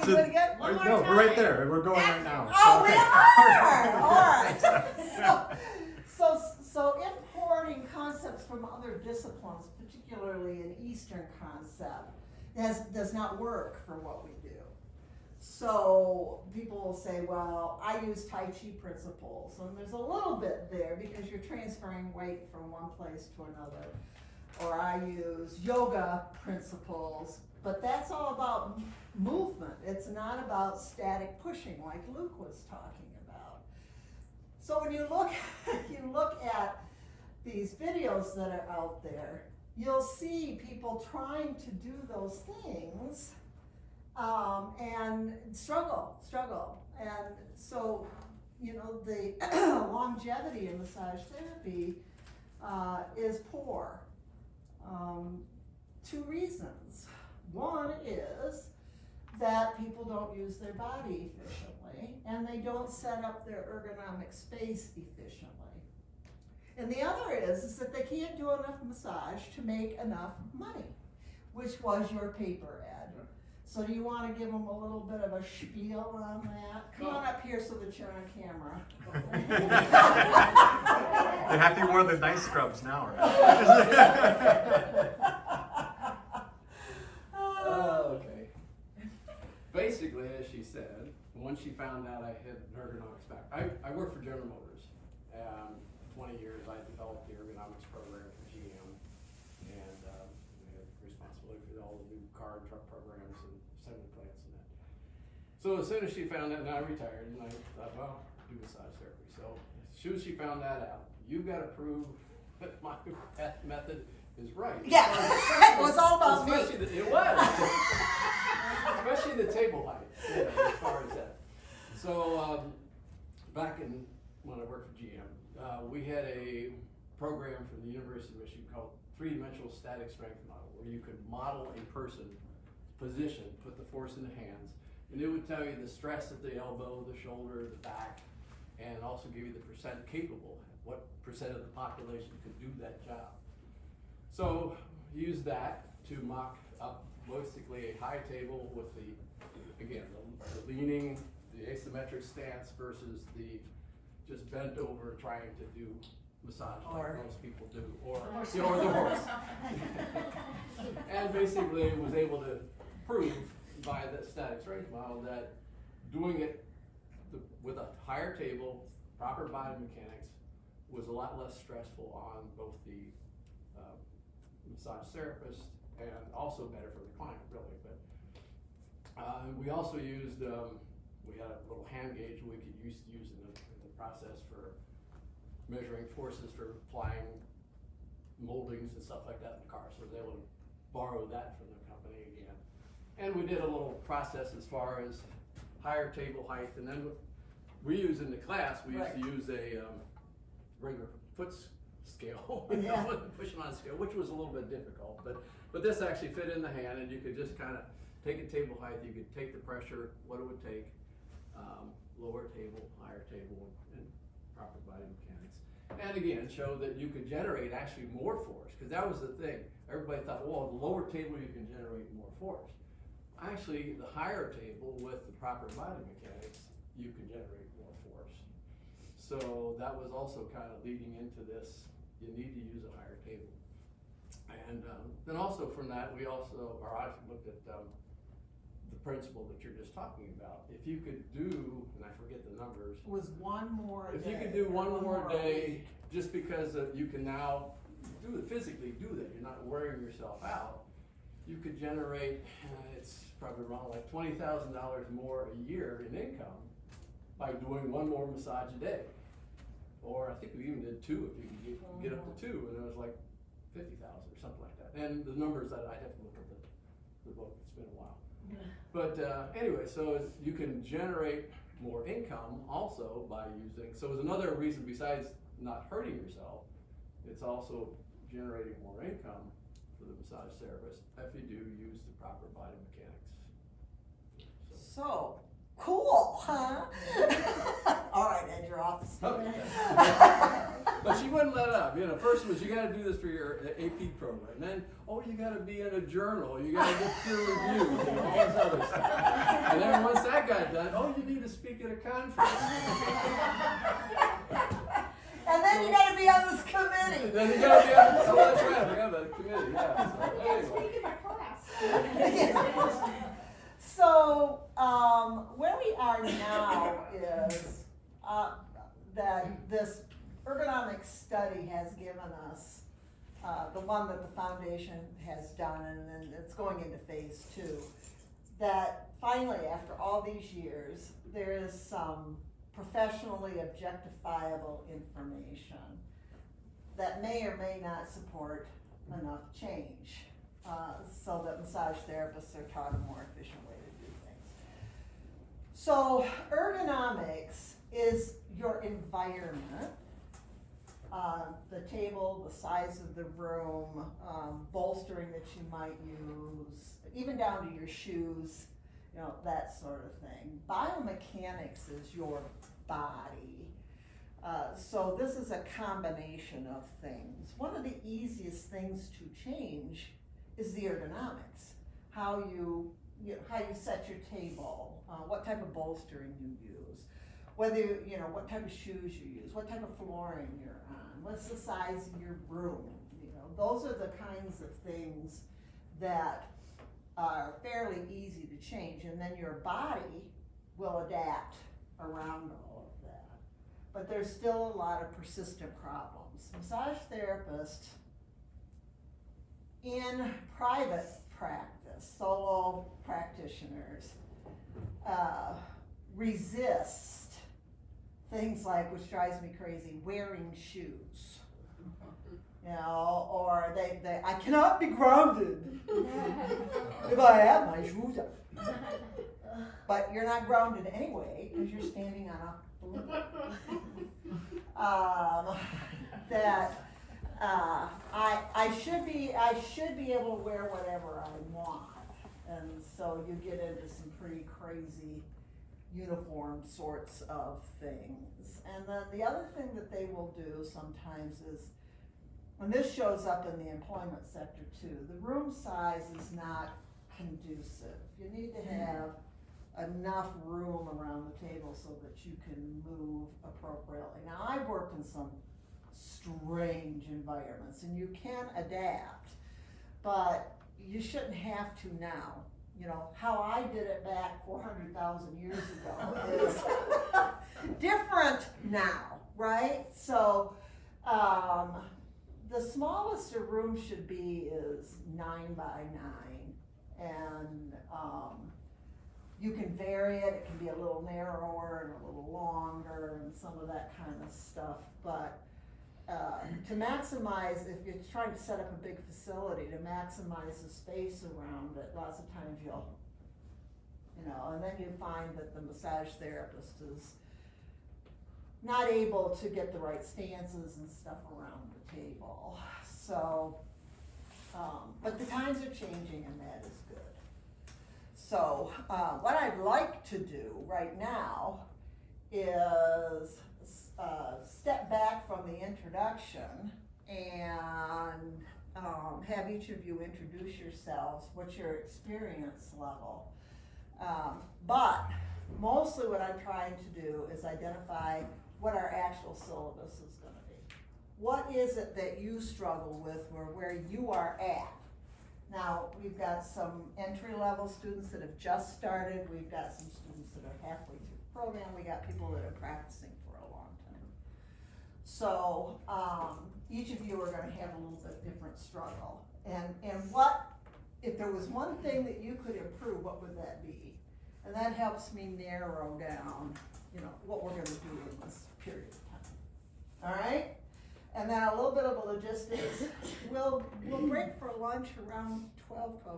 you do it again? No, we're right there. We're going right now. Oh, Okay. we are! All right. So importing concepts from other disciplines, particularly an Eastern concept, does not work for what we do. So people will say, well, I use Tai Chi principles, and there's a little bit there because you're transferring weight from one place to another. Or I use yoga principles, but that's all about movement. It's not about static pushing like Luke was talking about. So when you look at these videos that are out there, you'll see people trying to do those things and struggle. And so, the longevity in massage therapy is poor. 2 reasons. One is that people don't use their body efficiently, and they don't set up their ergonomic space efficiently. And the other is that they can't do enough massage to make enough money, which was your paper, Ed. So do you want to give them a little bit of a spiel on that? Come on up here so that you're on camera. You're happy you wore the nice scrubs now, right? Okay. Basically, as she said, once she found out I had an ergonomics back, I worked for General Motors. 20 years I developed the ergonomics program for GM, and we had responsibility for all the new car and truck programs and assembly plants and that. So as soon as she found that, and I retired, and I thought, well, do massage therapy. So as soon as she found that out, you've got to prove that my method is right. Yeah, it was all about me. It was. Especially the table height, as far as that. So back when I worked for GM, we had a program from the University of Michigan called 3-dimensional static strength model, where you could model a person position, put the force in the hands, and it would tell you the stress at the elbow, the shoulder, the back, and also give you the percent capable, what percent of the population could do that job. So use that to mock up basically a high table with the leaning, the asymmetric stance versus the just bent over trying to do massage like most people do, or the horse. And basically was able to prove by the static strength model that doing it with a higher table, proper body mechanics, was a lot less stressful on both the massage therapist and also better for the client, really. But we also used, we had a little hand gauge we could use in the process for measuring forces for applying moldings and stuff like that in the car. So they would borrow that from the company again. And we did a little process as far as higher table height, and then we used in the class, we used to use a regular foot scale, pushing on a scale, which was a little bit difficult, but this actually fit in the hand, and you could just kind of take a table height, you could take the pressure, what it would take, lower table, higher table, and proper body mechanics. And again, show that you could generate actually more force, because that was the thing. Everybody thought, well, the lower table you can generate more force. Actually, the higher table with the proper body mechanics, you can generate more force. So that was also kind of leading into this, you need to use a higher table. And then also from that, I looked at the principle that you're just talking about. If you could do, and I forget the numbers. It was one more If day. you could do one more day, week. just because you can now physically do that, you're not wearing yourself out, you could generate, it's probably around like $20,000 more a year in income by doing one more massage a day. Or I think we even did 2 if you could get up to 2, and it was like 50,000 or something like that. And the numbers that I'd have to look at the book, it's been a while. But anyway, so you can generate more income also by using, so it's another reason besides not hurting yourself, it's also generating more income for the massage therapist if you do use the proper body mechanics. So, cool, huh? All right, Ed, you're off the stage. But she wouldn't let up. First was you got to do this for your AP program. Then, you got to be in a journal. You got to get peer reviewed. All this other stuff. And then once that got done, oh, you need to speak at a conference. And then you gotta be on this committee. Then you gotta be on, oh, that's right, we have a committee, yeah. So, anyway. Speak in my class. So, where we are now is, that this ergonomic study has given us, the one that the foundation has done, and then it's going into phase 2, that finally, after all these years, there is some professionally objectifiable information that may or may not support enough change, so that massage therapists are taught a more efficient way to do things. So ergonomics is your environment, the table, the size of the room, bolstering that you might use, even down to your shoes, you know, that sort of thing. Biomechanics is your body. So this is a combination of things. One of the easiest things to change is the ergonomics. How you set your table, what type of bolstering you use, whether, you know, what type of shoes you use, what type of flooring you're on, what's the size of your room, you know, those are the kinds of things that are fairly easy to change, and then your body will adapt around all of that. But there's still a lot of persistent problems. Massage therapists in private practice, solo practitioners, resist things like, which drives me crazy, wearing shoes. You know, or I cannot be grounded if I have my shoes on. But you're not grounded anyway, because you're standing on a balloon. I should be able to wear whatever I want. And so you get into some pretty crazy uniform sorts of things. And then the other thing that they will do sometimes is, and this shows up in the employment sector too, the room size is not conducive. You need to have enough room around the table so that you can move appropriately. Now, I've worked in some strange environments, and you can adapt, but you shouldn't have to now. You know, how I did it back 400,000 years ago is different now, right? So, the smallest a room should be is 9 by 9, and you can vary it. It can be a little narrower and a little longer and some of that kind of stuff, but to maximize, if you're trying to set up a big facility, to maximize the space around it, lots of times you'll, you know, and then you find that the massage therapist is not able to get the right stances and stuff around the table. So, but the times are changing, and that is good. So, what I'd like to do right now is step back from the introduction and have each of you introduce yourselves, what's your experience level. But mostly what I'm trying to do is identify what our actual syllabus is going to be. What is it that you struggle with, or where you are at? Now, we've got some entry-level students that have just started. We've got some students that are halfway through the program. We got people that are practicing for a long time. So each of you are going to have a little bit different struggle. And what, if there was one thing that you could improve, what would that be? And that helps me narrow down, you know, what we're going to do in this period of time. All right? And then a little bit of logistics. We'll break for lunch around 12:12.